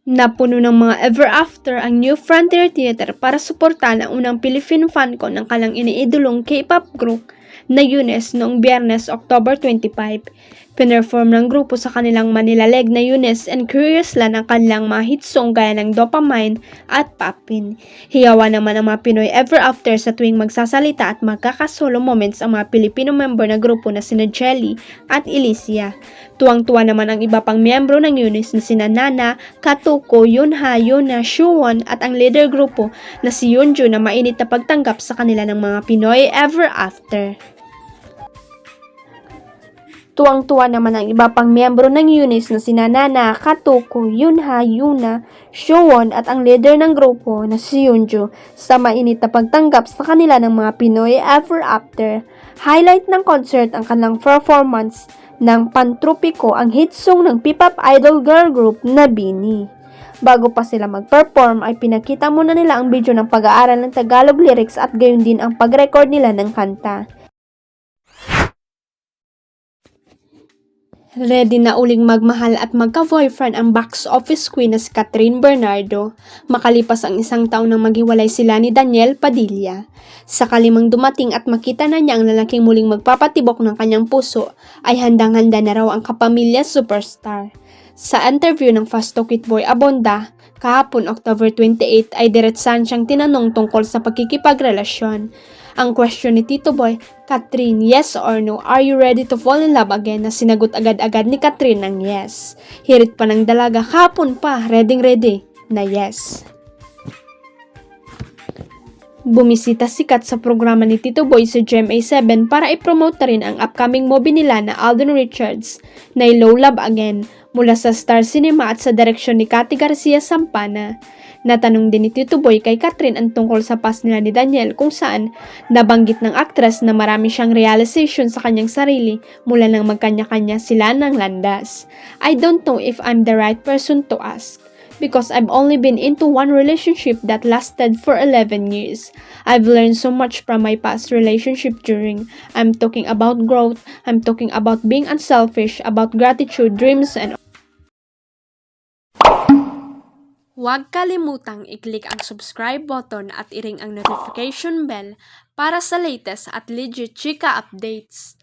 Napuno ng mga ever after ang New Frontier Theater para suportahan ang unang Philippine fancon ng kalang iniidolong K-pop group na Eunice noong Biyernes, October 25. Pinerform ng grupo sa kanilang Manila leg na Eunice and Curious Land ang kanilang mga hit song gaya ng Dopamine at Poppin. Hiyawa naman ang mga Pinoy ever after sa tuwing magsasalita at magkakasolo moments ang mga Pilipino member na grupo na sina Jelly at Elysia. Tuwang-tuwa naman ang iba pang miyembro ng Eunice na sina Nana, Katuko, Yunha, Yuna, Shuwon at ang leader grupo na si Yunju na mainit na pagtanggap sa kanila ng mga Pinoy ever after. Tuwang-tuwa naman ang iba pang miyembro ng Eunice na sina Nana, Katuko, Yunha, Yuna, Shuwon at ang leader ng grupo na si Yunju sa mainit na pagtanggap sa kanila ng mga Pinoy ever after. Highlight ng concert ang kanilang performance ng Pantropiko, ang hit song ng P-pop idol girl group na BINI. Bago pa sila mag-perform ay pinakita muna nila ang video ng pag-aaral ng Tagalog lyrics at gayon din ang pag-record nila ng kanta. Ready na uling magmahal at magka-boyfriend ang box office queen na si Catherine Bernardo, makalipas ang isang taon nang maghiwalay sila ni Daniel Padilla. Sakali mang dumating at makita na niya ang lalaking muling magpapatibok ng kanyang puso, ay handang-handa na raw ang kapamilya superstar. Sa interview ng Fast Talk with Boy Abonda, kahapon October 28 ay diretsahan siyang tinanong tungkol sa pagkikipagrelasyon. Ang question ni Tito Boy, Catherine, yes or no, are you ready to fall in love again? Na sinagot agad-agad ni Catherine ng yes. Hirit pa ng dalaga, kahapon pa, ready na yes. Bumisita si Kat sa programa ni Tito Boy sa GMA7 para i-promote rin ang upcoming movie nila na Alden Richards na Low Love Again mula sa Star Cinema at sa direksyon ni Cathy Garcia Sampana. Natanong din ni Tito Boy kay Catherine ang tungkol sa past nila ni Daniel kung saan nabanggit ng actress na marami siyang realization sa kanyang sarili mula nang magkanya-kanya sila ng landas. I don't know if I'm the right person to ask because I've only been into one relationship that lasted for 11 years. I've learned so much from my past relationship during. I'm talking about growth, I'm talking about being unselfish, about gratitude, dreams, and huwag kalimutang i-click ang subscribe button at i-ring ang notification bell para sa latest at legit chika updates.